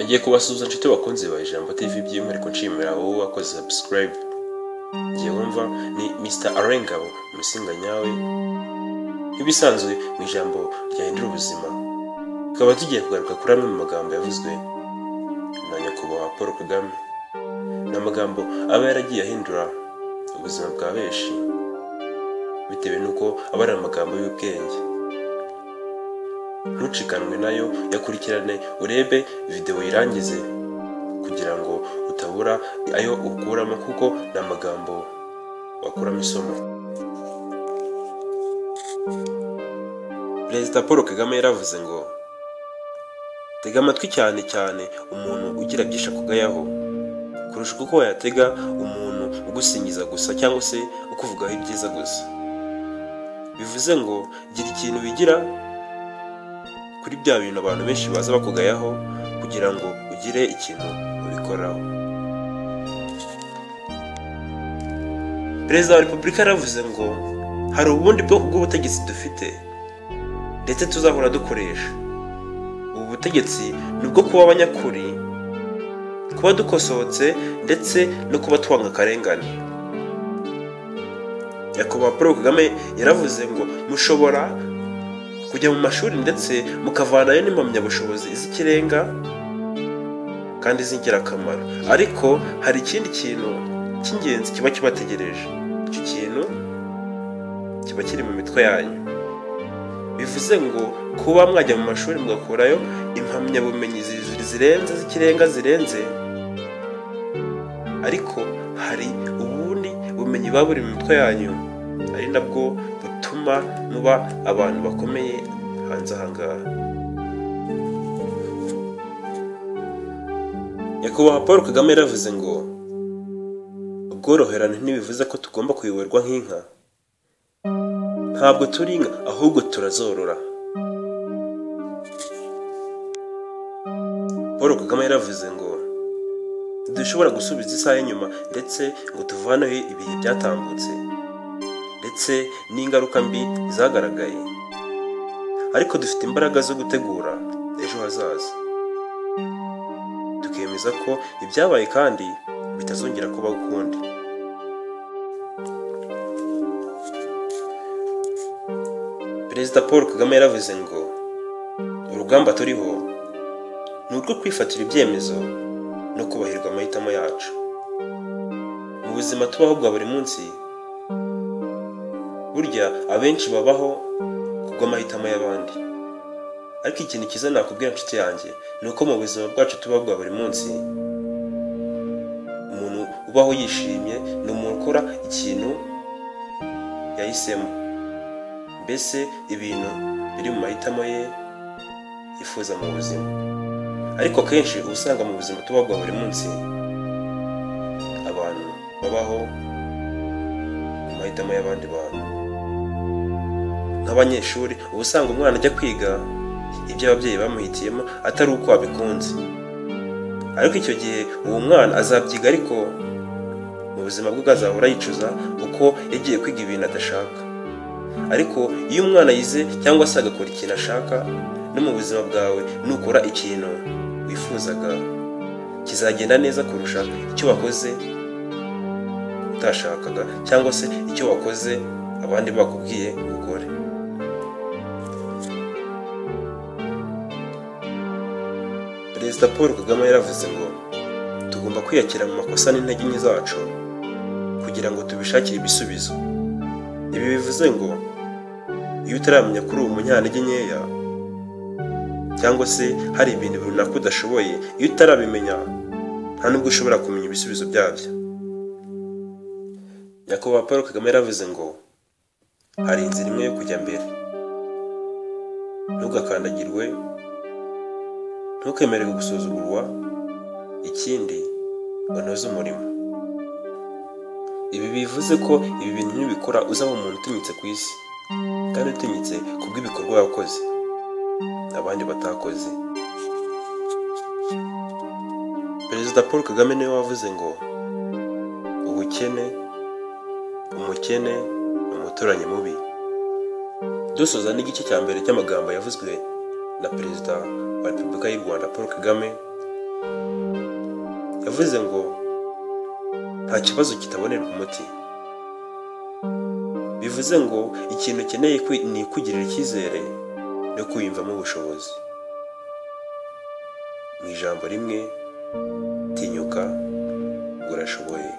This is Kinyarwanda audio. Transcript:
Ngiye kubasuhuza inshuti bakunze ba Ijambo TV by'umwihariko nshimira wowe wakoze subscribe. Ngiye wumva ni Mr Arengabo Musinga nyawe. Nk'ibisanzwe mu ijambo ryahindura ubuzima, tukaba tugiye kugaruka kuri amwe mu magambo yavuzwe na nyakubahwa Paul Kagame. Ni amagambo aba yaragiye ahindura ubuzima bwa benshi bitewe n'uko aba ari amagambo y'ubwenge. Ntucikanwe nayo, yakurikirane urebe video irangize kugira ngo utabura ayo ukuramo, kuko ni amagambo wakuramo isomo. Perezida Paul Kagame yaravuze ngo tega amatwi cyane cyane umuntu ugira byinshi akugayaho kurusha uko wayatega umuntu ugusingiza gusa cyangwa se ukuvugaho ibyiza gusa. Bivuze ngo gira ikintu wigira kuri bya bintu abantu benshi baza bakugayaho kugira ngo ugire ikintu ubikoraho. Perezida wa Repubulika yaravuze ngo hari ubundi bwoko bw'ubutegetsi dufite ndetse tuzahora dukoresha. Ubu butegetsi nibwo kuba abanyakuri, kuba dukosohotse ndetse no kuba twanga akarengane. Nyakubahwa Paul Kagame yaravuze ngo mushobora kujya mu mashuri ndetse mukavanayo n'impamyabushobozi z'ikirenga kandi z'ingirakamaro, ariko hari ikindi kintu cy'ingenzi kiba kibategereje. Icyo kintu kiba kiri mu mitwe yanyu. Bivuze ngo kuba mwajya mu mashuri mugakurayo impamyabumenyi zirenze z'ikirenga zirenze, ariko hari ubundi bumenyi buba buri mu mitwe yanyu, ari nabwo butuma muba abantu bakomeye hanze aha ngaha. Nyakubahwa Paul Kagame yaravuze ngo ubworoherane ntibivuze ko tugomba kuyoborwa nk'inka. Ntabwo turi inka, ahubwo turazorora. Paul Kagame yaravuze ngo dushobora gusubiza isaha inyuma ndetse ngo tuvaneho ibihe byatambutse ndetse n'ingaruka mbi zagaragaye, ariko dufite imbaraga zo gutegura ejo hazaza, tukemeza ko ibyabaye kandi bitazongera kubaho ukundi. Perezida Paul Kagame yaravuze ngo urugamba turiho ni urwo kwifatira ibyemezo no kubahirwa amahitamo yacu. Mu buzima tubaho bwa buri munsi, burya abenshi babaho kubw'amahitamo y'abandi, ariko ikintu cyiza nakubwira inshuti yanjye ni uko mu buzima bwacu tubaho bwa buri munsi, umuntu ubaho yishimye ni umuntu ukora ikintu yahisemo, mbese ibintu biri mu mahitamo ye yifuza mu buzima. Ariko kenshi usanga mu buzima tubaho bwa buri munsi abantu babaho mu mahitamo y'abandi bantu. Nk'abanyeshuri uba usanga umwana ajya kwiga ibyo ababyeyi bamuhitiyemo atari uko abikunze, ariko icyo gihe uwo mwana azabyiga, ariko mu buzima bwe azahora yicuza uko yagiye kwiga ibintu adashaka. Ariko iyo umwana yize cyangwa se agakora ikintu ashaka, no mu buzima bwawe nukora ikintu wifuzaga kizagenda neza kurusha icyo wakoze utashakaga cyangwa se icyo wakoze abandi bakubwiye ukore. Perezida Paul Kagame yaravuze ngo tugomba kwiyakira mu makosa n'intege nke zacu kugira ngo tubishakire ibisubizo. Ibi bivuze ngo iyo utaramenya kuri uwo munyantege nkeya cyangwa se hari ibintu runaka udashoboye, iyo utarabimenya nta nubwo ushobora kumenya ibisubizo byabyo. Nyakubahwa Paul Kagame yaravuze ngo hari inzira imwe yo kujya mbere. Ntugakandagirwe, ntukemererwe gusuzugurwa, ikindi unoze umurimo. Ibi bivuze ko ibi bintu nibikora uzaba umuntu utinyitse ku isi, kandi utinyitse kubw'ibikorwa wakoze abandi batakoze. Perezida Paul Kagame niwe wavuze ngo umukene ni umuturanyi mubi. Dusoza n'igice cya mbere cy'amagambo yavuzwe na Perezida wa Repubulika y'u Rwanda Paul Kagame, bivuze ngo nta kibazo kitabonerwa umuti. Bivuze ngo ikintu ukeneye ni kwigirira icyizere no kwiyumvamo ubushobozi. Mu ijambo rimwe, tinyuka, urashoboye.